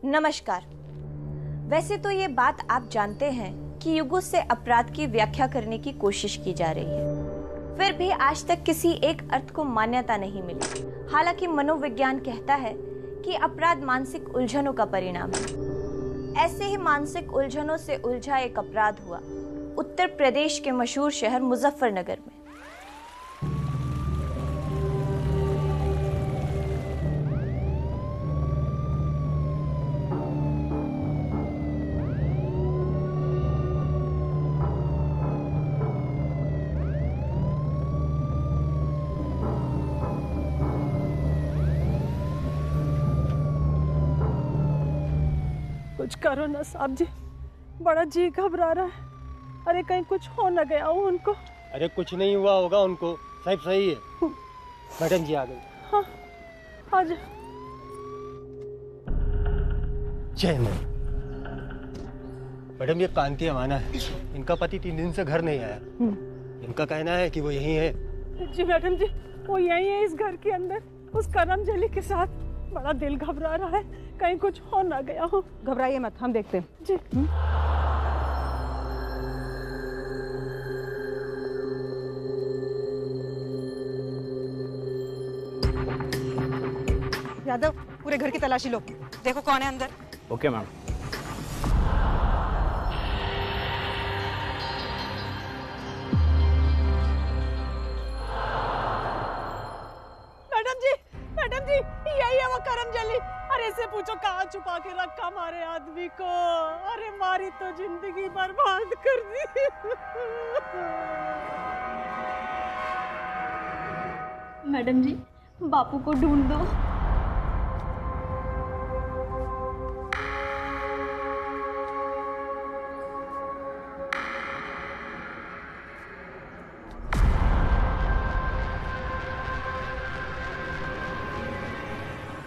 नमस्कार। वैसे तो ये बात आप जानते हैं कि युगों से अपराध की व्याख्या करने की कोशिश की जा रही है, फिर भी आज तक किसी एक अर्थ को मान्यता नहीं मिली। हालांकि मनोविज्ञान कहता है कि अपराध मानसिक उलझनों का परिणाम है। ऐसे ही मानसिक उलझनों से उलझा एक अपराध हुआ उत्तर प्रदेश के मशहूर शहर मुजफ्फरनगर में। कुछ करो ना साहब जी, बड़ा जी घबरा रहा है। अरे कहीं कुछ हो न गया हो उनको। अरे कुछ नहीं हुआ होगा उनको, सब सही है। मैडम जी आ गई। हाँ आ जा। जय मैम। मैडम ये कांति अमाना है, इनका पति 3 दिन से घर नहीं आया। इनका कहना है कि वो यहीं है। जी मैडम जी, वो यहीं है इस घर के अंदर, उस करमजली के साथ। बड़ा दिल घबरा रहा है, कहीं कुछ हो ना गया हो। घबराइए मत, हम देखते हैं। जी। यादव, पूरे घर की तलाशी लो, देखो कौन है अंदर। Okay ma'am. मैडम जी यही है वो करमजली। अरे इससे पूछो कहाँ छुपा के रखा हमारे आदमी को। अरे मारी तो जिंदगी बर्बाद कर दी। मैडम जी बापू को ढूंढ दो।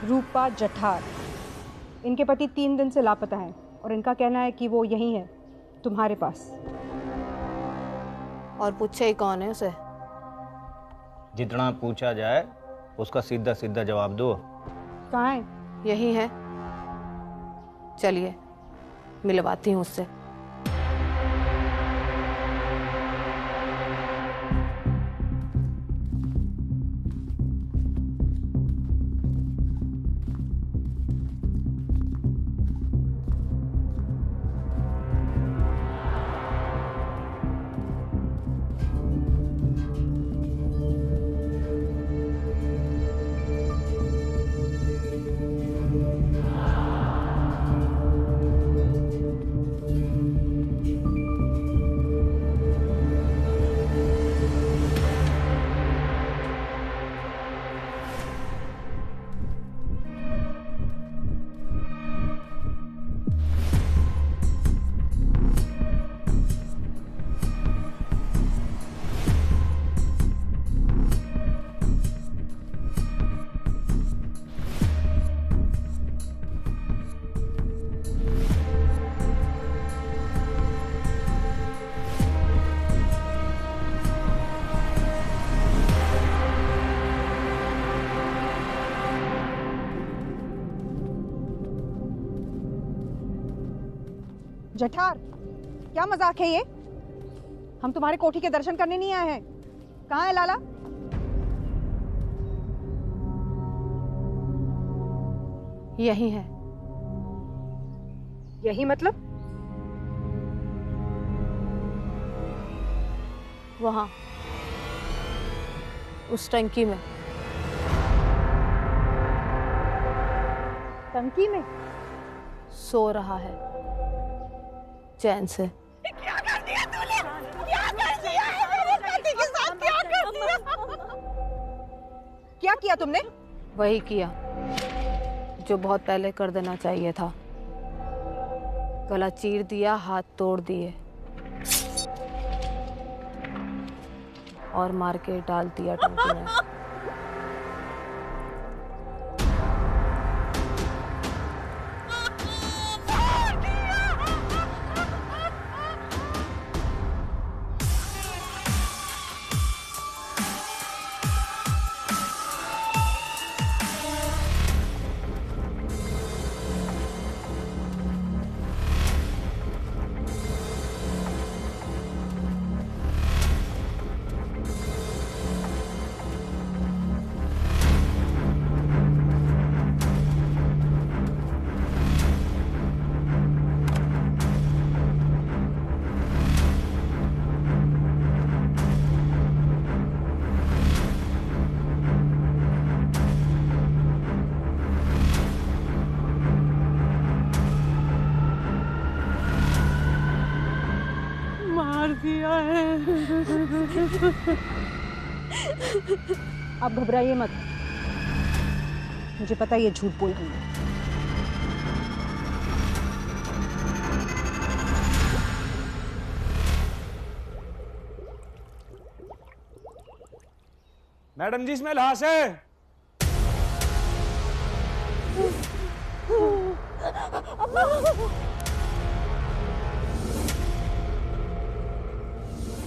रूपा जठार, इनके पति 3 दिन से लापता हैं और इनका कहना है कि वो यहीं है तुम्हारे पास। और पूछे ही कौन है उसे? जितना पूछा जाए उसका सीधा सीधा जवाब दो। कहाँ है? यही है, चलिए मिलवाती हूँ उससे। जठार, क्या मजाक है ये? हम तुम्हारे कोठी के दर्शन करने नहीं आए हैं। कहाँ है लाला? यही है। यही मतलब? वहां उस टंकी में। टंकी में सो रहा है चैन से। क्या कर दिया तूने? क्या कर दिया है मेरे पति के साथ? क्या कर दिया? क्या किया तुमने? वही किया जो बहुत पहले कर देना चाहिए था। गला चीर दिया, हाथ तोड़ दिए और मार के डाल दिया टंकी में। किया है। आप घबराइए मत, मुझे पता है ये झूठ बोल रही है। मैडम जी इसमें लाश है।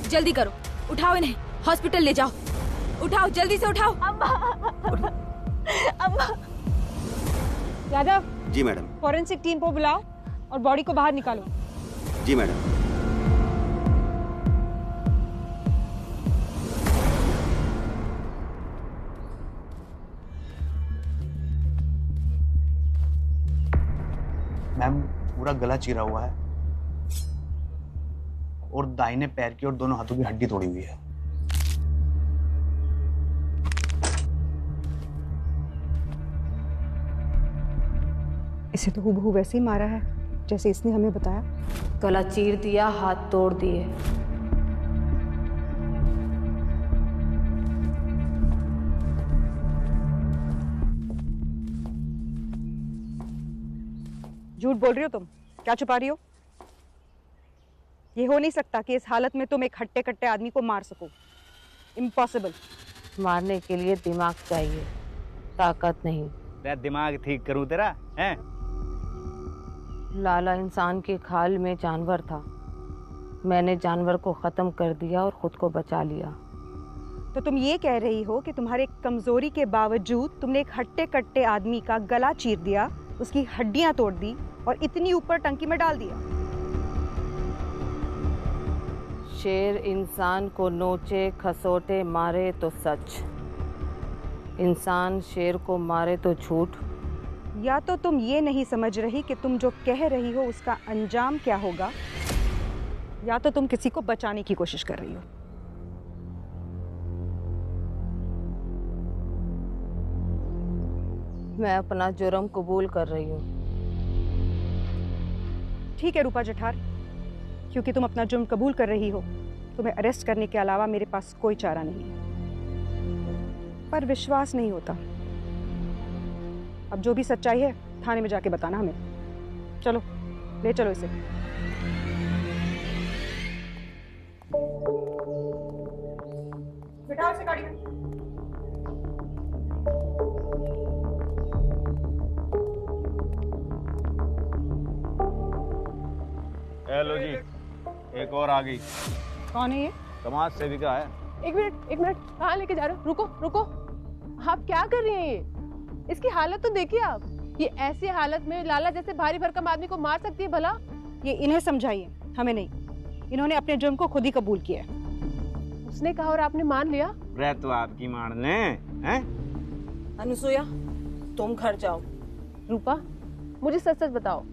जल्दी करो, उठाओ इन्हें, हॉस्पिटल ले जाओ। उठाओ, जल्दी से उठाओ। अम्मा। Yadav ji madam. Forensic team को बुलाओ और बॉडी को बाहर निकालो। जी मैडम। मैम पूरा गला चीरा हुआ है और दाहिने पैर की और दोनों हाथों की हड्डी तोड़ी हुई है। इसे तो हूबहू वैसे ही मारा है जैसे इसने हमें बताया। गला चीर दिया, हाथ तोड़ दिए। झूठ बोल रही हो तुम, क्या छुपा रही हो? ये हो नहीं सकता कि इस हालत में तुम एक हट्टे कट्टे आदमी को मार सको। इम्पॉसिबल। मारने के लिए दिमाग चाहिए, ताकत नहीं। तेरा दिमाग ठीक करूं तेरा हैं? लाला इंसान की खाल में जानवर था। मैंने जानवर को खत्म कर दिया और खुद को बचा लिया। तो तुम ये कह रही हो कि तुम्हारे कमजोरी के बावजूद तुमने एक हट्टे कट्टे आदमी का गला चीर दिया, उसकी हड्डियां तोड़ दी और इतनी ऊपर टंकी में डाल दिया। शेर इंसान को नोचे खसोटे मारे तो सच, इंसान शेर को मारे तो झूठ। या तो तुम ये नहीं समझ रही कि तुम जो कह रही हो उसका अंजाम क्या होगा, या तो तुम किसी को बचाने की कोशिश कर रही हो। मैं अपना जुर्म कबूल कर रही हूँ। ठीक है रूपा जठार, क्योंकि तुम अपना जुर्म कबूल कर रही हो, तुम्हें अरेस्ट करने के अलावा मेरे पास कोई चारा नहीं है। पर विश्वास नहीं होता। अब जो भी सच्चाई है थाने में जाके बताना हमें। चलो ले चलो इसे। बिठाओ इसे गाड़ी में। हेलो जी, एक और आ गई। कौन है ये? समाज सेविका है। एक मिनट, कहाँ लेके जा रहे हो? रुको, आप क्या कर रही हैं? ये इसकी हालत तो देखिए आप। ये ऐसी हालत में लाला जैसे भारी भरकम आदमी को मार सकती है भला? ये इन्हें समझाइए, हमें नहीं। इन्होंने अपने जुर्म को खुद ही कबूल किया है। उसने कहा और आपने मान लिया? रह तो आपकी मान ले हैं? अनुसुया, तुम घर जाओ। रूपा, मुझे सच सच बताओ,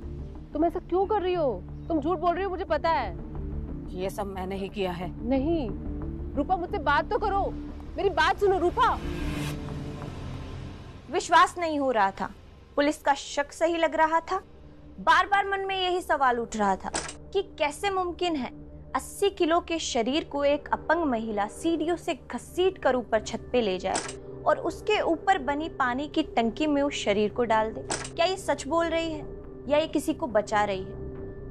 तुम ऐसा क्यों कर रही हो? तुम झूठ बोल रही हो, मुझे पता है। ये सब मैंने ही किया है। नहीं रूपा, मुझसे बात तो करो, मेरी बात सुनो रूपा। विश्वास नहीं हो रहा था, पुलिस का शक सही लग रहा था। बार बार मन में यही सवाल उठ रहा था कि कैसे मुमकिन है 80 किलो के शरीर को एक अपंग महिला सीढ़ियों से घसीट कर ऊपर छत पे ले जाए और उसके ऊपर बनी पानी की टंकी में उस शरीर को डाल दे। क्या ये सच बोल रही है या ये किसी को बचा रही है?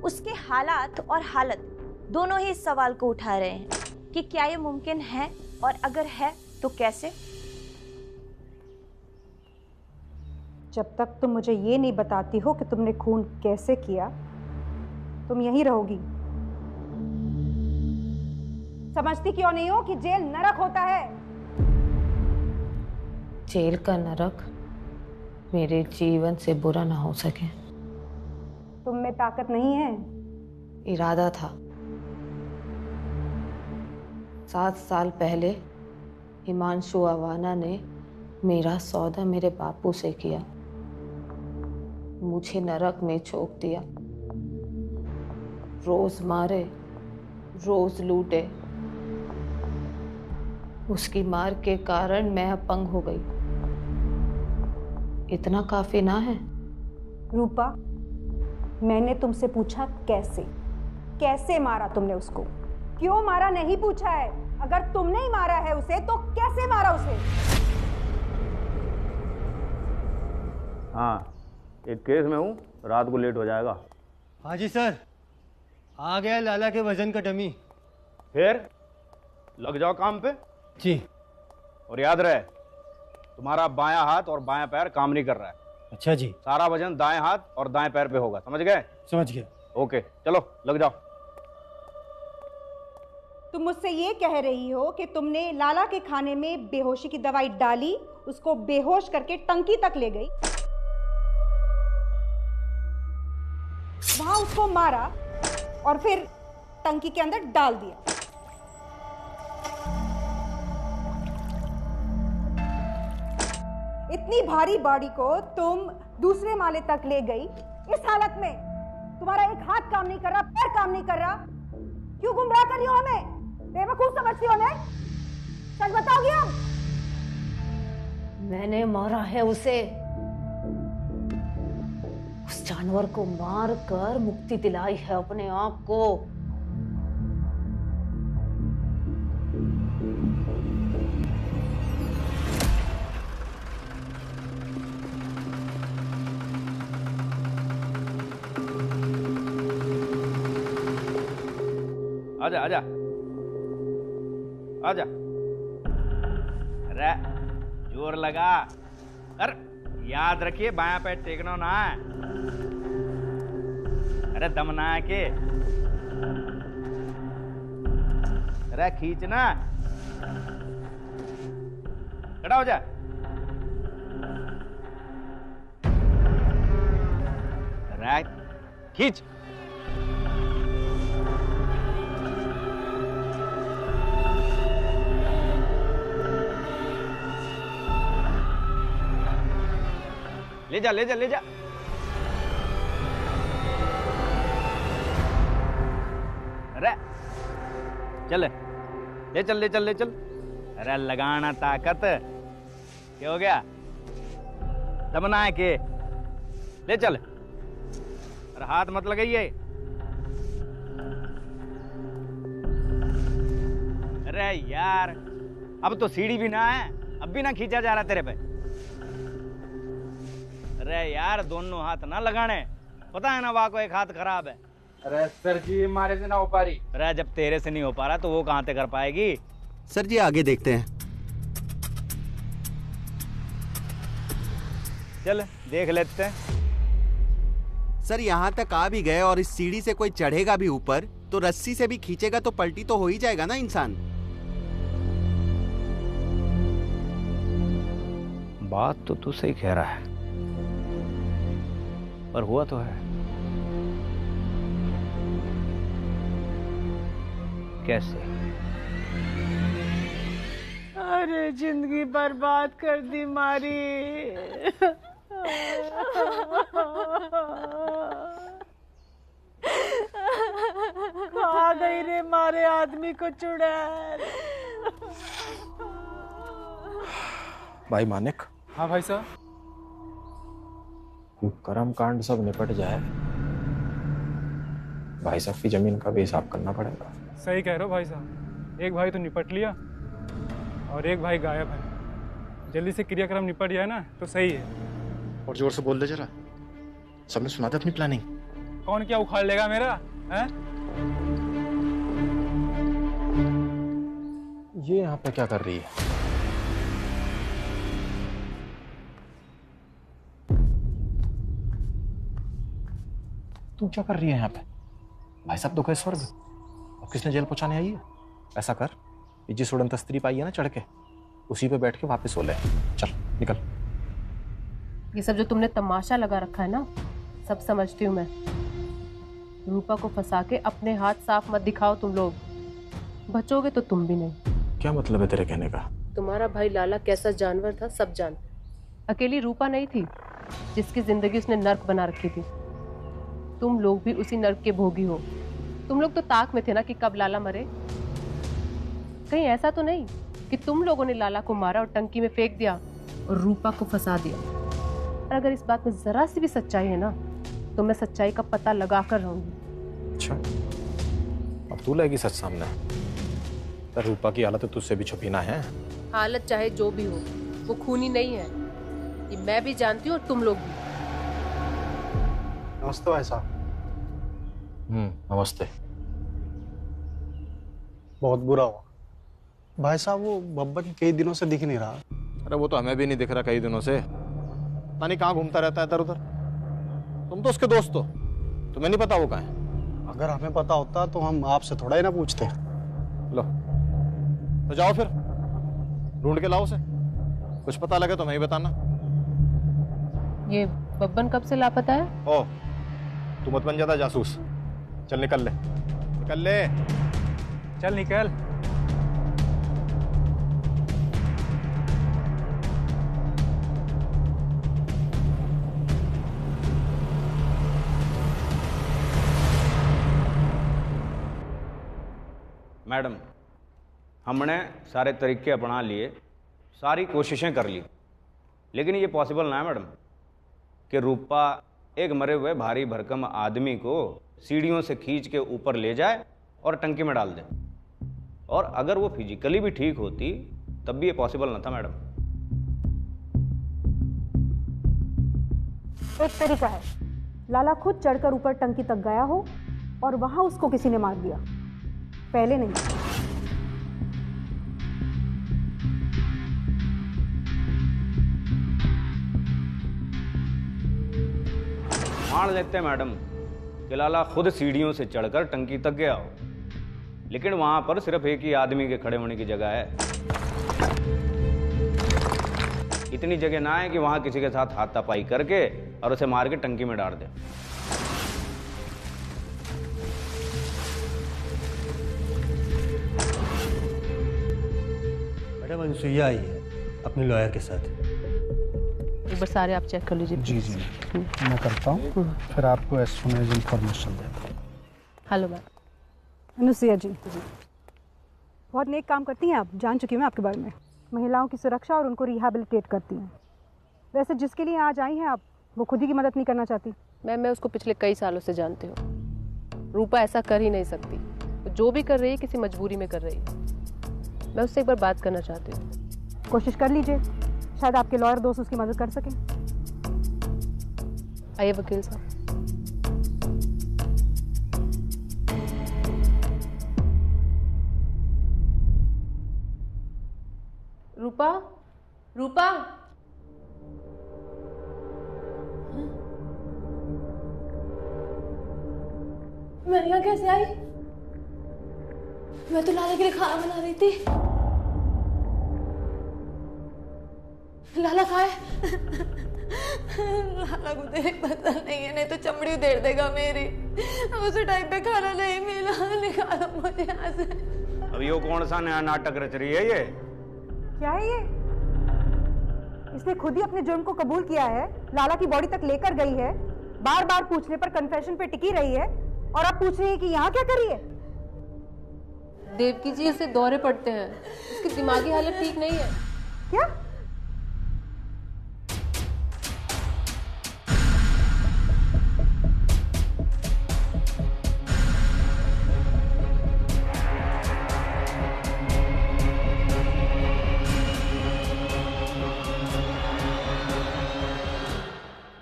उसके हालात और हालत दोनों ही इस सवाल को उठा रहे हैं कि क्या ये मुमकिन है, और अगर है तो कैसे? जब तक तुम मुझे ये नहीं बताती हो कि तुमने खून कैसे किया, तुम यहीं रहोगी। समझती क्यों नहीं हो कि जेल नरक होता है? जेल का नरक मेरे जीवन से बुरा ना हो सके। तुम में ताकत नहीं है? इरादा था। 7 साल पहले हिमांशु अवाना ने मेरा सौदा मेरे बापू से किया, मुझे नरक में झोंक दिया। रोज मारे, रोज लूटे। उसकी मार के कारण मैं अपंग हो गई। इतना काफी ना है? रूपा, मैंने तुमसे पूछा कैसे मारा तुमने उसको, क्यों मारा नहीं पूछा है। अगर तुमने ही मारा है उसे तो कैसे मारा उसे? हाँ, एक केस में हूँ, रात को लेट हो जाएगा। हाँ जी सर, आ गया लाला के वजन का डमी। फिर लग जाओ काम पे जी। और याद रहे, तुम्हारा बायां हाथ और बायां पैर काम नहीं कर रहा है। अच्छा जी। सारा वजन दाएं हाथ और दाएं पैर पे होगा, समझ गए? समझ गया। ओके, चलो लग जाओ। तुम मुझसे ये कह रही हो कि तुमने लाला के खाने में बेहोशी की दवाई डाली, उसको बेहोश करके टंकी तक ले गई, वहां उसको मारा और फिर टंकी के अंदर डाल दिया। इतनी भारी बॉडी को तुम दूसरे माले तक ले गई, इस हालत में तुम्हारा एक हाथ काम नहीं कर रहा, पैर काम नहीं कर रहा। क्यों गुमराह कर रही हो हमें? बेवकूफ समझती हो ना? सच बताओगी अब? मैंने मारा है उसे। उस जानवर को मार कर मुक्ति दिलाई है अपने आप को। आजा आजा आजा। अरे जोर लगा। अरे याद रखिए, बायां पैर टेकना ना है। अरे दम ना है के। अरे खींचना। खड़ा हो जा। अरे खींच। ले जा ले जा ले जा। अरे चल ले चल ले चल ले चल। अरे लगाना ताकत। क्या हो गया? दमना है के? ले चल। अरे हाथ मत लगाइए। अरे यार, अब तो सीढ़ी भी ना है, अब भी ना खींचा जा रहा तेरे पे। अरे यार, दोनों हाथ ना लगाने, पता है ना वाह को एक हाथ खराब है। अरे सर जी, हमारे से ना हो पा रही। अरे जब तेरे से नहीं हो पा रहा तो वो कहां से कर पाएगी? सर जी आगे देखते हैं। चल देख लेते हैं। सर यहाँ तक आ भी गए और इस सीढ़ी से कोई चढ़ेगा भी ऊपर तो रस्सी से भी खींचेगा तो पलटी तो हो ही जाएगा ना इंसान। बात तो तू सही कह रहा है, पर हुआ तो है कैसे? अरे जिंदगी बर्बाद कर दी मारी। खा गई रे मारे आदमी को चुड़ैल। भाई मानिक। हाँ भाई साहब। कर्म कांड सब निपट जाए, भाई साहब की जमीन का भी हिसाब करना पड़ेगा। सही कह रहे हो भाई साहब, एक भाई तो निपट लिया और एक भाई गायब है। जल्दी से क्रियाक्रम निपट जाए ना तो सही है। और जोर से बोल दे जरा, सबने सुना था अपनी प्लानिंग। कौन क्या उखाड़ लेगा मेरा है? ये यहाँ पे क्या कर रही है? तुम क्या कर रही है यहाँ पे? भाई साहब तो गए स्वर्ग, अब किसने जेल पहुंचाने आई है? ऐसा कर, ये जिस उड़न तस्त्री पाई है ना चढ़ के, उसी पे बैठ के वापस सो ले। चल निकल। ये सब जो तुमने तमाशा लगा रखा है ना, सब समझती हूँ मैं। रूपा को फंसा के अपने हाथ साफ मत दिखाओ तुम लोग, बचोगे तो तुम भी नहीं। क्या मतलब है तेरे कहने का? तुम्हारा भाई लाला कैसा जानवर था सब जान। अकेली रूपा नहीं थी जिसकी जिंदगी उसने नर्क बना रखी थी। तुम लोग भी उसी नर्क के भोगी हो। तुम लोग तो ताक में थे ना कि कब लाला मरे। कहीं ऐसा तो नहीं कि तुम लोगों ने लाला को मारा और टंकी में फेंक दिया और रूपा को फंसा दिया। और अगर इस बात में जरा सी भी सच्चाई है ना तो मैं सच्चाई का पता लगा कर रहूंगी। अच्छा, अब तू लाएगी सच सामने? पर रूपा की हालत तो तुझसे भी छुपी ना है। हालत चाहे जो भी हो, वो खूनी नहीं है, ये मैं भी जानती हूँ और तुम लोग भी। नमस्ते भाई साहब। नमस्ते। बहुत बुरा हुआ भाई साहब, वो बब्बन कई दिनों से दिख नहीं रहा। अरे वो तो हमें भी नहीं दिख रहा कई दिनों से, पता नहीं कहाँ घूमता रहता है इधर उधर। तुम तो उसके दोस्त हो, तुम्हें नहीं पता वो कहाँ है? अगर हमें पता होता तो हम आपसे थोड़ा ही ना पूछते। लो तो जाओ फिर, ढूंढ के लाओ उसे, कुछ पता लगे तो मैं ही बताना। ये बब्बन कब से लापता है? ओ, तू मत बन जाता जासूस। चल निकल ले, निकल ले। चल निकल। मैडम, हमने सारे तरीके अपना लिए, सारी कोशिशें कर ली, लेकिन ये पॉसिबल ना है मैडम कि रूपा एक मरे हुए भारी भरकम आदमी को सीढ़ियों से खींच के ऊपर ले जाए और टंकी में डाल दे। और अगर वो फिजिकली भी ठीक होती तब भी ये पॉसिबल ना था मैडम। एक तरीका है, लाला खुद चढ़कर ऊपर टंकी तक गया हो और वहां उसको किसी ने मार दिया, पहले नहीं। मान लेते हैं मैडम कि लाला खुद सीढ़ियों से चढ़कर टंकी तक गया हो, लेकिन वहां पर सिर्फ एक ही आदमी के खड़े होने की जगह है। इतनी जगह ना है कि वहां किसी के साथ हाथापाई करके और उसे मार के टंकी में डाल दे। मैडम अनुसुईया आई है अपने लॉयर के साथ। एक बार सारे आप चेक कर लीजिए। जी जी मैं करता हूँ, फिर आपको एज सून एज इंफॉर्मेशन देता हूँ। Hello ma'am. अनुसुईया जी, बहुत नेक काम करती हैं आप, जान चुकी हूँ मैं आपके बारे में। महिलाओं की सुरक्षा और उनको रिहैबिलिटेट करती हैं। वैसे जिसके लिए आज आई हैं आप, वो खुद ही की मदद नहीं करना चाहती? मैम, मैं उसको पिछले कई सालों से जानती हूँ। रूपा ऐसा कर ही नहीं सकती, वो जो भी कर रही है किसी मजबूरी में कर रही है। मैं उससे एक बार बात करना चाहती हूँ। कोशिश कर लीजिए, शायद आपके लॉयर दोस्त उसकी मदद कर सकें। आइए वकील साहब। रूपा, रूपा, मैं यहाँ कैसे आई? मैं तो लाला के लिए खाना बना रही थी। लाला कहाँ है? लाला को देख पता नहीं है, नहीं तो चमड़ी उधेड़ देगा मेरी। उस टाइम पे खाना नहीं मिला, निकालो मुझे यहाँ से। अब ये कौन सा नया नाटक रच रही है? ये क्या है ये? इसने खुद ही अपने जुर्म को कबूल किया है, लाला की बॉडी तक लेकर गई है, बार बार पूछने पर कन्फेशन पे टिकी रही है, और अब पूछ रही है कि यहाँ क्या कर रही है? देवकी जी, उसे दौरे पड़ते हैं, उसकी दिमागी हालत ठीक नहीं है। क्या?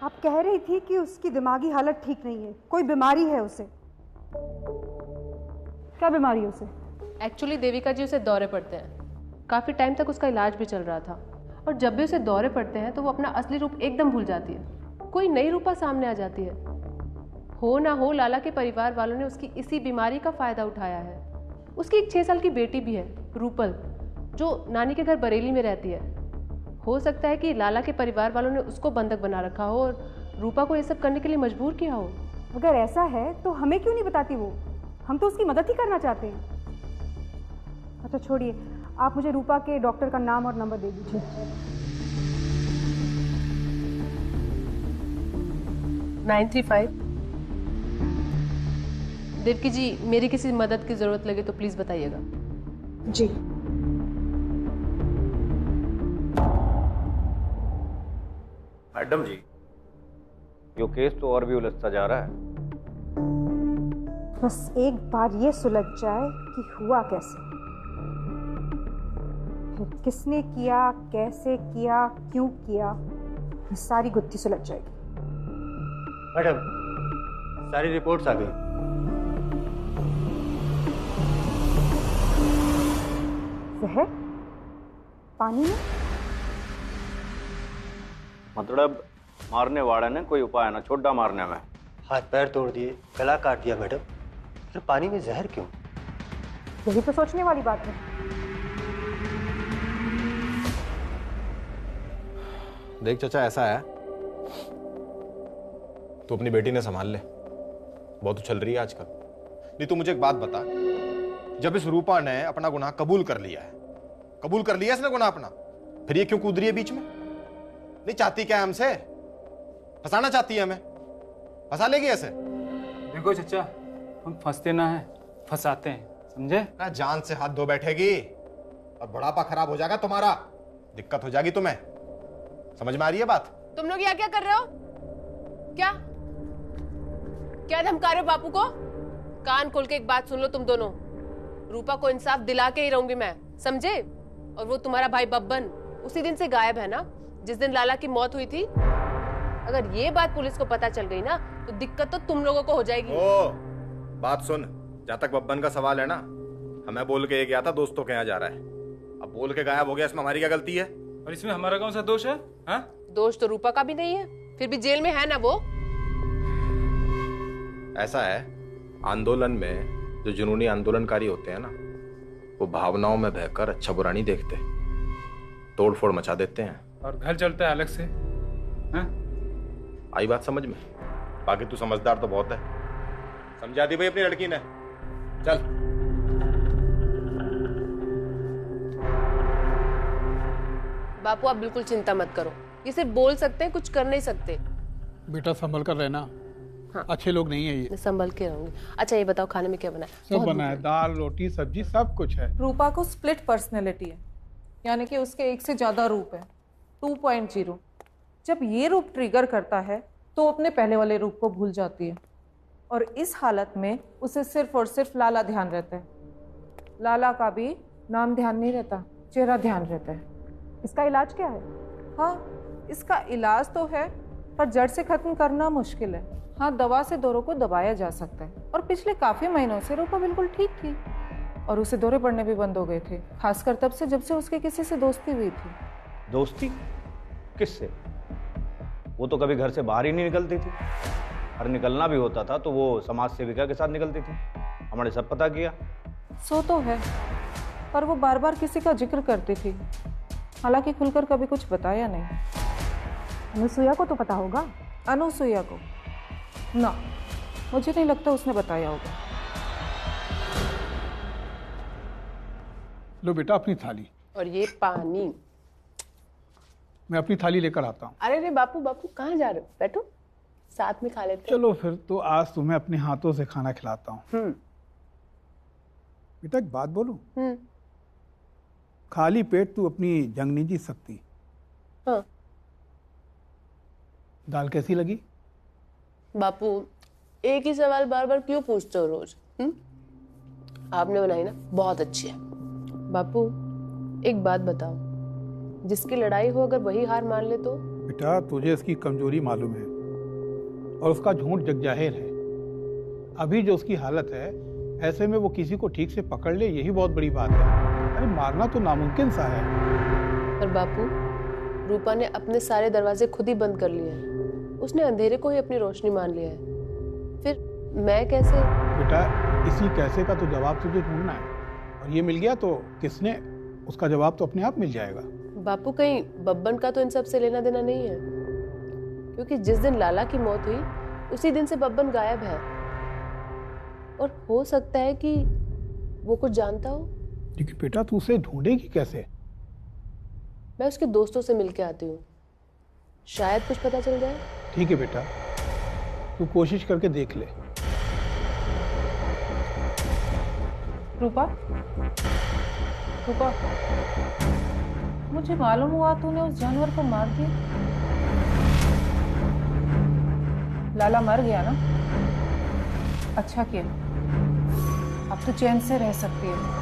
आप कह रही थी कि उसकी दिमागी हालत ठीक नहीं है, कोई बीमारी है उसे। क्या बीमारी है उसे? एक्चुअली देविका जी उसे दौरे पड़ते हैं, काफ़ी टाइम तक उसका इलाज भी चल रहा था, और जब भी उसे दौरे पड़ते हैं तो वो अपना असली रूप एकदम भूल जाती है, कोई नई रूपा सामने आ जाती है। हो ना हो लाला के परिवार वालों ने उसकी इसी बीमारी का फ़ायदा उठाया है। उसकी एक 6 साल की बेटी भी है, रूपल, जो नानी के घर बरेली में रहती है। हो सकता है कि लाला के परिवार वालों ने उसको बंधक बना रखा हो और रूपा को ये सब करने के लिए मजबूर किया हो। अगर ऐसा है तो हमें क्यों नहीं बताती वो? हम तो उसकी मदद ही करना चाहते हैं। अच्छा छोड़िए, आप मुझे रूपा के डॉक्टर का नाम और नंबर दे दीजिए। देवकी जी, मेरी किसी मदद की जरूरत लगे तो प्लीज बताइएगा। जी। मैडम जी, ये केस तो और भी उलझता जा रहा है। बस एक बार ये सुलझ जाए कि हुआ कैसे। तो किसने किया, कैसे किया, क्यों किया, ये सारी गुत्थी सुलझ जाएगी। मैडम, सारी रिपोर्ट्स आ गई। जहर पानी में? मतलब मारने वाले ने कोई उपाय ना छोड़ा मारने में। हाथ पैर तोड़ दिए, गला काट दिया मैडम, फिर पानी में जहर क्यों? यही तो सोचने वाली बात है। देख चाचा, ऐसा है, तू अपनी बेटी ने संभाल ले, बहुत उछल रही है आजकल। नहीं तू मुझे एक बात बता, जब इस रूपा ने अपना गुनाह कबूल कर लिया है, कबूल कर लिया इसने गुनाह अपना, फिर ये क्यों कूद रही है बीच में? नहीं चाहती क्या हमसे? फंसाना चाहती है हमें? फंसा लेगी ऐसे? देखो चचा, हम फंसते ना है, फंसाते हैं, समझे? ना जान से हाथ धो बैठेगी और बुढ़ापा खराब हो जाएगा तुम्हारा, दिक्कत हो जाएगी तुम्हें। समझ में आ रही है बात? तुम लोग यहाँ क्या कर रहे हो? क्या क्या धमका रहे हो बापू को? कान खोल के एक बात सुन लो तुम दोनों, रूपा को इंसाफ दिला के ही रहूंगी मैं, समझे? और वो तुम्हारा भाई बब्बन उसी दिन से गायब है ना, जिस दिन लाला की मौत हुई थी। अगर ये बात पुलिस को पता चल गई ना तो दिक्कत तो तुम लोगों को हो जाएगी। ओ, बात सुन, जहां तक बब्बन का सवाल है ना, हमें बोल के गया था दोस्तों के यहाँ जा रहा है, अब बोल के गायब हो गया, इसमें हमारी क्या गलती है? और इसमें हमारा कौन सा दोष है? हाँ? दोष तो रूपा का भी नहीं है, फिर भी जेल में है ना वो। ऐसा है, आंदोलन में जो जुनूनी आंदोलनकारी होते हैं ना, वो भावनाओं में बहकर अच्छा बुरा नहीं देखते, तोड़फोड़ मचा देते हैं और घर चलता है अलग से। हाँ? आई बात समझ में? बाकी तू समझदार तो बहुत है, समझा दी भाई अपनी लड़की ने। चल बापू आप बिल्कुल चिंता मत करो, ये सिर्फ बोल सकते हैं, कुछ कर नहीं सकते। बेटा संभल कर रहना। हाँ। अच्छे लोग नहीं है ये। मैं संभल के रहूंगी। अच्छा ये बताओ खाने में क्या बना है? सब बना है, दाल रोटी सब्जी सब कुछ है। रूपा को स्प्लिट पर्सनैलिटी है, यानी कि उसके एक से ज़्यादा रूप है, 2.0। जब ये रूप ट्रिगर करता है तो अपने पहले वाले रूप को भूल जाती है, और इस हालत में उसे सिर्फ और सिर्फ लाला ध्यान रहता है। लाला का भी नाम ध्यान नहीं रहता, चेहरा ध्यान रहता है। इसका इलाज क्या है? हाँ, इसका इलाज तो है, पर जड़ से खत्म करना मुश्किल है। हाँ, दवा से दौरों को दबाया जा सकता है, और पिछले काफ़ी महीनों से रूपा बिल्कुल ठीक थी, और उसे दौरे पड़ने भी बंद हो गए थे, खासकर तब से जब से उसके किसी से दोस्ती हुई थी। दोस्ती? किससे? वो तो कभी घर से बाहर ही नहीं निकलती थी, और निकलना भी होता था तो वो समाज सेविका के साथ निकलती थी। हमने सब पता किया। सो तो है, पर वो बार बार किसी का जिक्र करती थी, हालांकि खुलकर कभी कुछ बताया नहीं। अनुसुईया को तो पता होगा। अनुसुईया को ना, मुझे नहीं लगता उसने बताया होगा। लो बेटा अपनी थाली। और ये पानी। मैं अपनी थाली लेकर आता हूँ। अरे रे बापू, बापू कहाँ जा रहे हो? बैठो, साथ में खा लेते हैं। चलो फिर तो आज तुम्हें अपने हाथों से खाना खिलाता हूँ। बेटा एक बात बोलूं? खाली पेट तू अपनी जंग नहीं जीत सकती। हाँ। दाल कैसी लगी? बापू एक ही सवाल बार बार क्यों पूछते हो रोज? आपने बनाई ना, बहुत अच्छी है। बापू एक बात बताओ, जिसकी लड़ाई हो अगर वही हार मान ले तो? बेटा तुझे इसकी कमजोरी मालूम है और उसका झूठ जग जाहिर है। अभी जो उसकी हालत है, ऐसे में वो किसी को ठीक से पकड़ ले, यही बहुत बड़ी बात है। अरे मारना तो नामुमकिन सा है। पर बापू रूपा ने अपने सारे दरवाजे खुद ही बंद कर लिए हैं, उसने अंधेरे को ही अपनी रोशनी मान लिया है, फिर मैं कैसे? बेटा इसी कैसे का तो जवाब तुझे ढूंढना है, और ये मिल गया तो किसने, उसका जवाब तो अपने आप मिल जाएगा। बापू कहीं बब्बन का तो इन सब से लेना देना नहीं है? क्योंकि जिस दिन लाला की मौत हुई उसी दिन से बब्बन गायब है, और हो सकता है कि वो कुछ जानता हो। लेकिन बेटा तू उसे ढूंढेगी कैसे? मैं उसके दोस्तों से मिलके आती हूँ, शायद कुछ पता चल जाए। ठीक है बेटा, तू कोशिश करके देख ले। रूपा, रूपा, मुझे मालूम हुआ तूने उस जानवर को मार दिया। लाला मर गया ना? अच्छा किया, अब तो चैन से रह सकती है।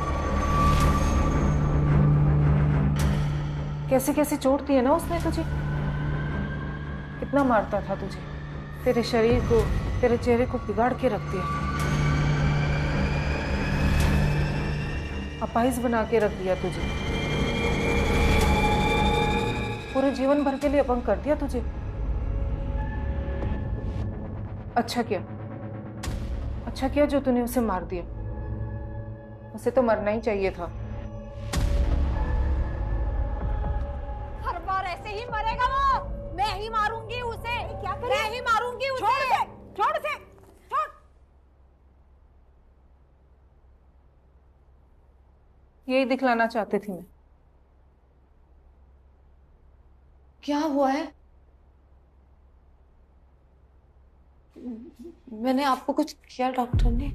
कैसे कैसे चोट दी है ना उसने तुझे। कितना मारता था तुझे, तेरे शरीर को, तेरे चेहरे को बिगाड़ के रख दिया, अपाहिज बना के रख दिया तुझे, पूरे जीवन भर के लिए अपंग कर दिया तुझे। अच्छा किया जो तूने उसे मार दिया, उसे तो मरना ही चाहिए था। हर बार ऐसे ही मरेगा वो, मैं ही मारूंगी उसे। क्या करें? मैं ही मारूंगी उसे। छोड़ से। यही दिखलाना चाहती थी मैं। क्या हुआ है? मैंने आपको कुछ किया डॉक्टर ने?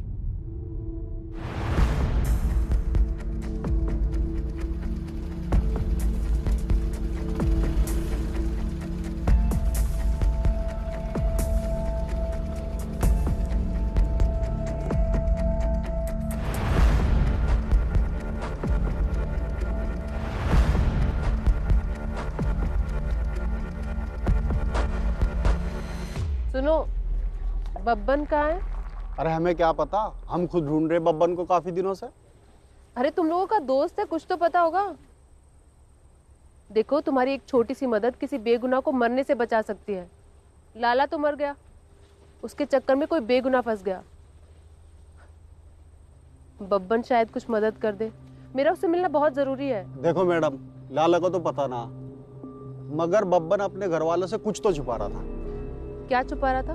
सुनो, बब्बन कहाँ है? अरे हमें क्या पता, हम खुद ढूंढ रहे बब्बन को काफी दिनों से। अरे तुम लोगों का दोस्त है, कुछ तो पता होगा। देखो, तुम्हारी एक छोटी सी मदद किसी बेगुनाह को मरने से बचा सकती है। लाला तो मर गया, उसके चक्कर में कोई बेगुनाह फंस गया। बब्बन शायद कुछ मदद कर दे, मेरा उससे मिलना बहुत जरूरी है। देखो मैडम, लाला को तो पता ना, मगर बब्बन अपने घर वालों से कुछ तो छुपा रहा था। क्या छुपा रहा था?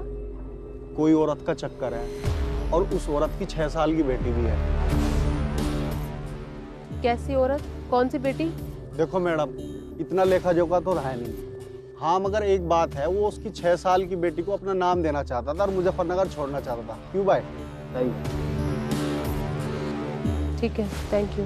कोई औरत का चक्कर है, और उस औरत की 6 साल की बेटी भी है। कैसी औरत? कौन सी बेटी? देखो मैडम, इतना लेखा जोखा तो रहा नहीं। हाँ, मगर एक बात है, वो उसकी 6 साल की बेटी को अपना नाम देना चाहता था और मुजफ्फरनगर छोड़ना चाहता था। क्यों भाई? ठीक है, थैंक यू।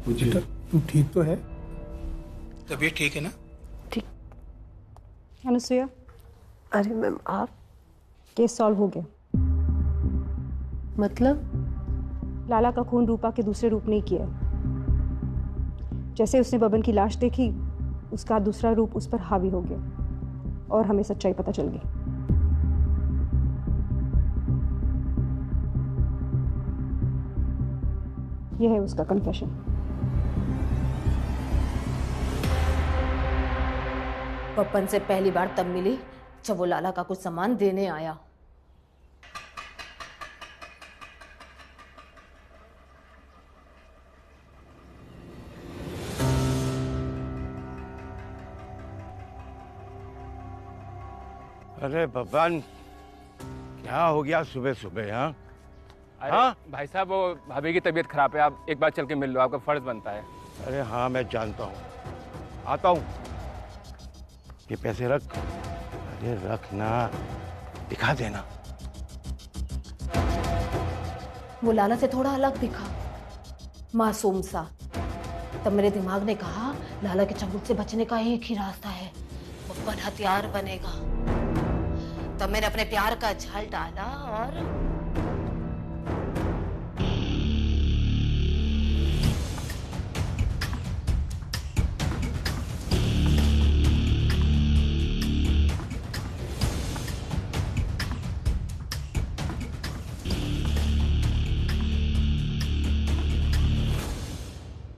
बेटा तू ठीक तो है? तबीयत ठीक है ना? अनुसुईया, अरे मैम आप? केस सॉल्व हो गया। मतलब? लाला का खून रूपा के दूसरे रूप ने किया है। जैसे उसने बबन की लाश देखी, उसका दूसरा रूप उस पर हावी हो गया और हमें सच्चाई पता चल गई। यह है उसका कन्फेशन। पप्पन से पहली बार तब मिली जब वो लाला का कुछ सामान देने आया। अरे बबन, क्या हो गया सुबह सुबह? हाँ अरे भाई साहब, वो भाभी की तबीयत खराब है, आप एक बार चल के मिल लो, आपका फर्ज बनता है। अरे हाँ मैं जानता हूँ, आता हूँ। ये पैसे रख। अरे रखना, दिखा देना। वो लाला से थोड़ा अलग दिखा, मासूम सा। तब मेरे दिमाग ने कहा लाला के चंगुल से बचने का एक ही रास्ता है, बब्बन हथियार बनेगा। तब मैंने अपने प्यार का जाल डाला और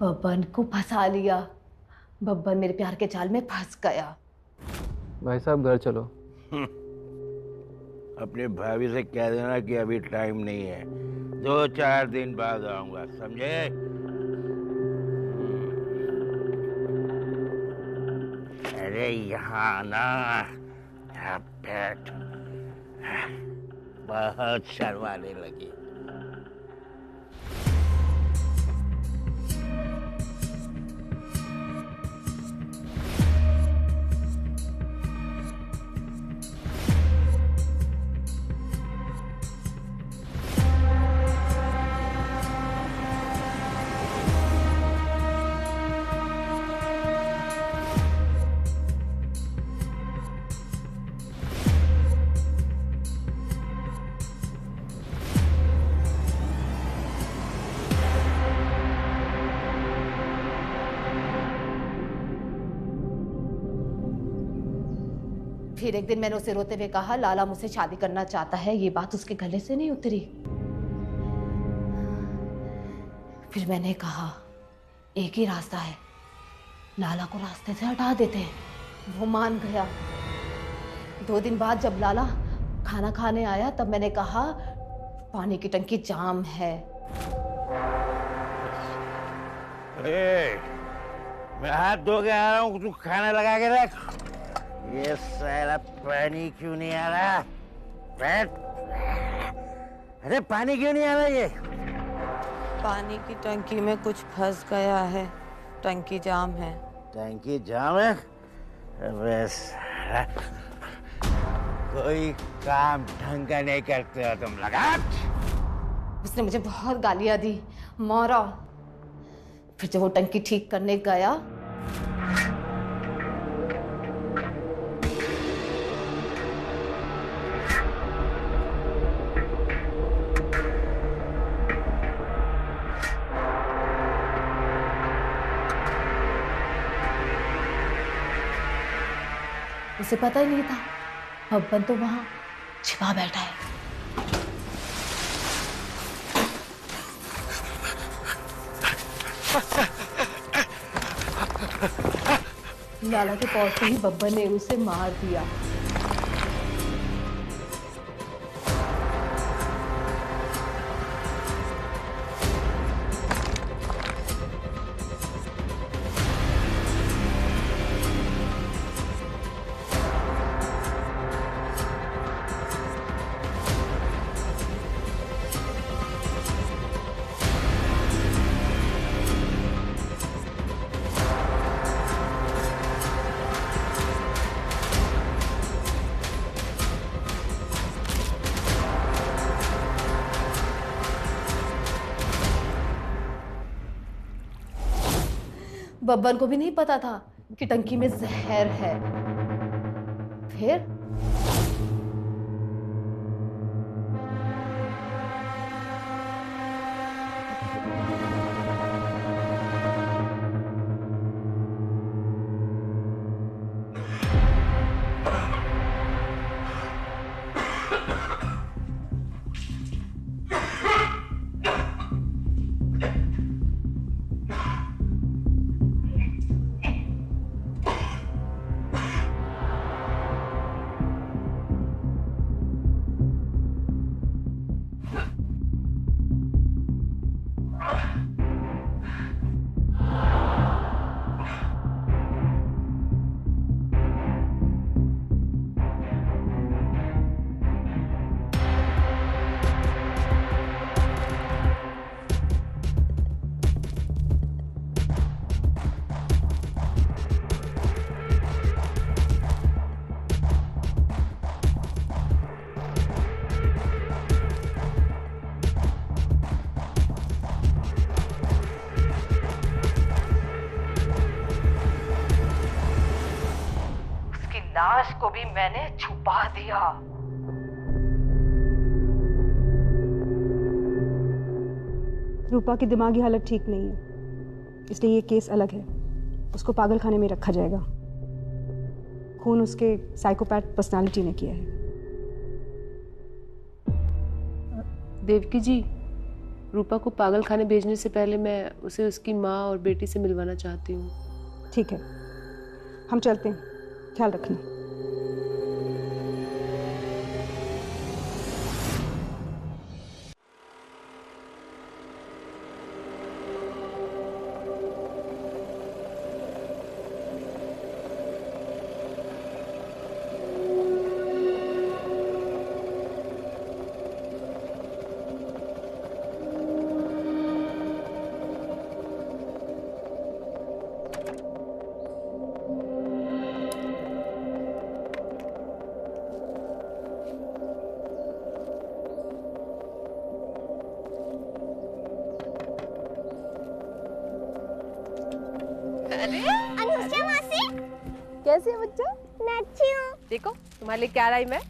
बब्बन को फंसा लिया। बब्बन मेरे प्यार के जाल में फंस गया। भाई साहब घर चलो। अपने भाभी से कह देना कि अभी टाइम नहीं है, 2-4 दिन बाद आऊंगा, समझे? अरे यहाँ ना, यहाँ बैठ। बहुत शर्माने लगी। फिर एक दिन मैंने उसे रोते हुए कहा लाला मुझसे शादी करना चाहता है। ये बात उसके गले से नहीं उतरी। फिर मैंने कहा एक ही रास्ता है, लाला को रास्ते से हटा देते हैं। वो मान गया। 2 दिन बाद जब लाला खाना खाने आया तब मैंने कहा पानी की टंकी जाम है। अरे मैं हाथ धो के आ रहा हूँ, तू खाना लगा के रख। ये साला पानी क्यों नहीं आ रहा? बैठ। अरे पानी क्यों नहीं आ रहा? ये पानी की टंकी में कुछ फंस गया है, टंकी जाम है। टंकी जाम है? अबे साला, कोई काम ढंग का नहीं करते हो तुम। लगा। उसने मुझे बहुत गालियां दी, मारा। फिर जब वो टंकी ठीक करने गया उसे पता ही नहीं था बब्बन तो वहां छिपा बैठा है। लाला के पहुंचते ही बब्बन ने उसे मार दिया। बब्बन को भी नहीं पता था कि टंकी में जहर है। फिर लाश को भी मैंने छुपा दिया। रूपा की दिमागी हालत ठीक नहीं है, इसलिए ये केस अलग है। उसको पागल खाने में रखा जाएगा। खून उसके साइकोपैथ पर्सनालिटी ने किया है। देवकी जी, रूपा को पागल खाने भेजने से पहले मैं उसे उसकी माँ और बेटी से मिलवाना चाहती हूँ। ठीक है, हम चलते हैं, ख्याल रखना। अनुष्का मासी, कैसी है बच्चा? मैं अच्छी हूँ। देखो तुम्हारे लिए क्या लाई मैं।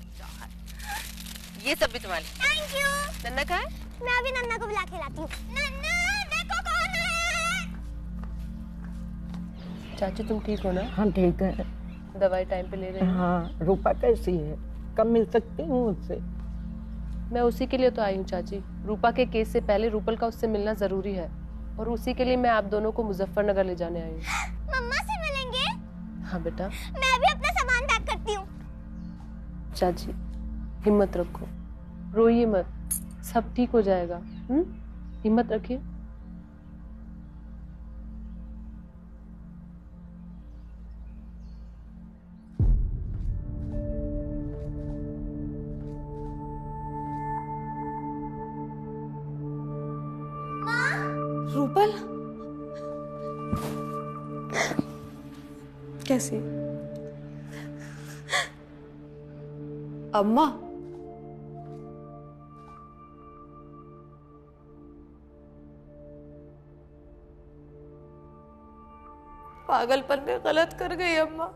ये सब भी तुम्हारे लिए। Thank you. नन्ना कहाँ है? मैं अभी नन्ना को बुला के लाती हूँ। नन्ना देखो कौन है। चाची तुम ठीक हो ना? हाँ ठीक है। दवाई टाइम पे ले रहे हो? हाँ। रूपा कैसी है? कब मिल सकती हूँ उससे? मैं उसी के लिए तो आई हूँ चाची। रूपा के केस से पहले रूपल का उससे मिलना जरूरी है और उसी के लिए मैं आप दोनों को मुजफ्फरनगर ले जाने आई हूँ। मम्मा से मिलेंगे? हाँ बेटा। मैं भी अपना सामान पैक करती हूँ। चाची हिम्मत रखो, रोइए मत, सब ठीक हो जाएगा। हिम्मत रखिए। रूपल कैसी? अम्मा, पागलपन में गलत कर गई अम्मा।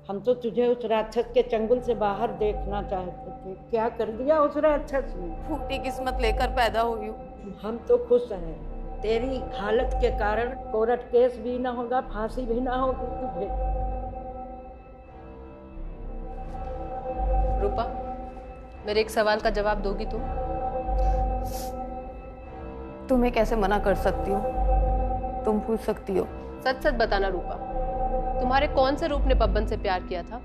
हम तो तुझे उस राक्षस के चंगुल से बाहर देखना चाहते थे। क्या कर दिया उस राक्षस ने? फूटी किस्मत लेकर पैदा हुई हूँ। हम तो खुश हैं। तेरी हालत के कारण कोर्ट केस भी ना होगा, फांसी भी ना होगी तुझे। रूपा, मेरे एक सवाल का जवाब दोगी तुम? तुम्हें कैसे मना कर सकती हूँ? तुम पूछ सकती हो। सच सच बताना रूपा, तुम्हारे कौन से रूप ने पब्बन से प्यार किया था?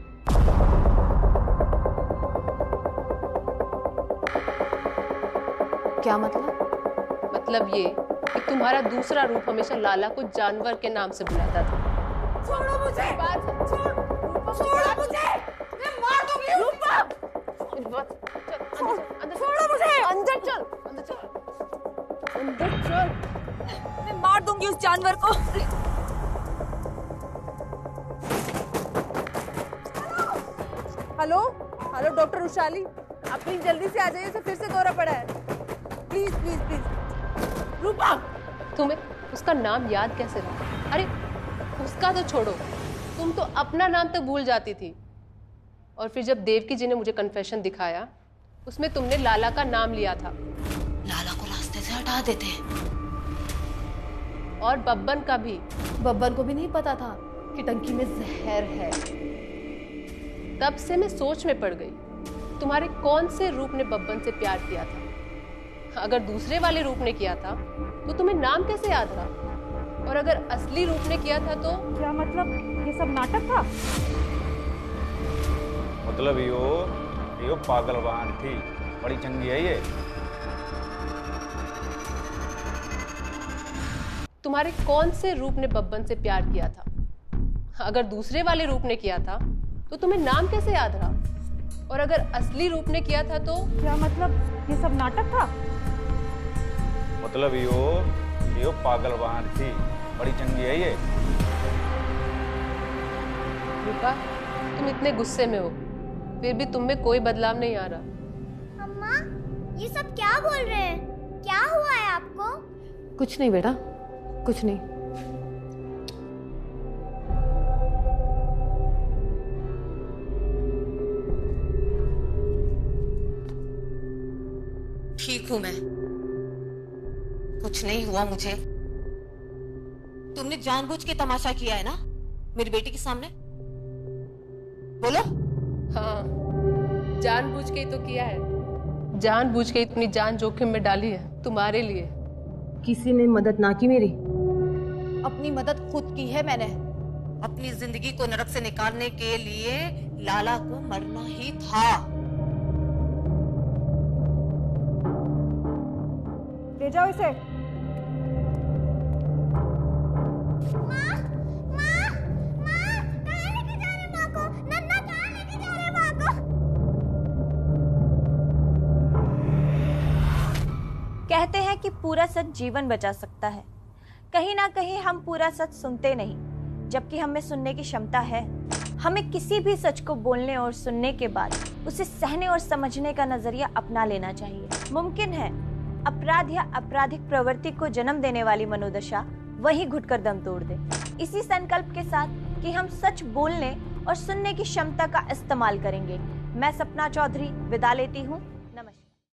क्या मतलब? मतलब ये कि तुम्हारा दूसरा रूप हमेशा लाला को जानवर के नाम से बुलाता था। छोड़ो मुझे! छोड़ो मुझे! मैं मार दूंगी रूपा! छोड़ो मुझे! अंदर चल! अंदर चल! मैं मार दूंगी उस जानवर को! हेलो हेलो डॉक्टर उशाली, आप प्लीज जल्दी से आ जाइए, उसे फिर से दौरा पड़ा है। Please please please. रूपा, तुम्हें उसका नाम याद कैसे रहा? अरे उसका तो छोड़ो, तुम तो अपना नाम तक भूल जाती थी। और फिर जब देवकी जी ने मुझे कन्फेशन दिखाया, उसमें तुमने लाला का नाम लिया था। लाला को रास्ते से हटा देते। और बब्बन का भी। बब्बन को भी नहीं पता था कि टंकी में जहर है। तब से मैं सोच में पड़ गई, तुम्हारे कौन से रूप ने बब्बन से प्यार किया था। अगर दूसरे वाले रूप ने किया था तो तुम्हें नाम कैसे याद रहा, और अगर असली रूप ने किया था तो क्या मतलब ये सब नाटक था? मतलब यो पागलवान थी, बड़ी चंगी है ये। तुम्हारे कौन से रूप ने बब्बन से प्यार किया था। अगर दूसरे वाले रूप ने किया था तो तुम्हें नाम कैसे याद रहा, और अगर असली रूप ने किया था तो क्या मतलब ये सब नाटक था? मतलब यो पागलवान थी, बड़ी चंगी है ये। रूपा, तुम इतने गुस्से में हो, फिर भी तुम में कोई बदलाव नहीं आ रहा। अम्मा, ये सब क्या बोल रहे हैं? क्या हुआ है आपको? कुछ नहीं बेटा, कुछ नहीं। ठीक हूं मैं, कुछ नहीं हुआ मुझे। तुमने जानबूझ के तमाशा किया है ना मेरी बेटी के सामने? बोलो। हाँ, जानबूझ के ही तो किया है। जानबूझ के इतनी जान जोखिम में डाली है तुम्हारे लिए। किसी ने मदद ना की मेरी? अपनी मदद खुद की है मैंने। अपनी जिंदगी को नरक से निकालने के लिए लाला को मरना ही था। ले जाओ इसे। कहते हैं कि पूरा सच जीवन बचा सकता है। कहीं ना कहीं हम पूरा सच सुनते नहीं, जबकि हमें सुनने की क्षमता है। हमें किसी भी सच को बोलने और सुनने के बाद उसे सहने और समझने का नजरिया अपना लेना चाहिए। मुमकिन है अपराध या आपराधिक प्रवृत्ति को जन्म देने वाली मनोदशा वहीं घुटकर दम तोड़ दे। इसी संकल्प के साथ कि हम सच बोलने और सुनने की क्षमता का इस्तेमाल करेंगे, मैं सपना चौधरी विदा लेती हूँ।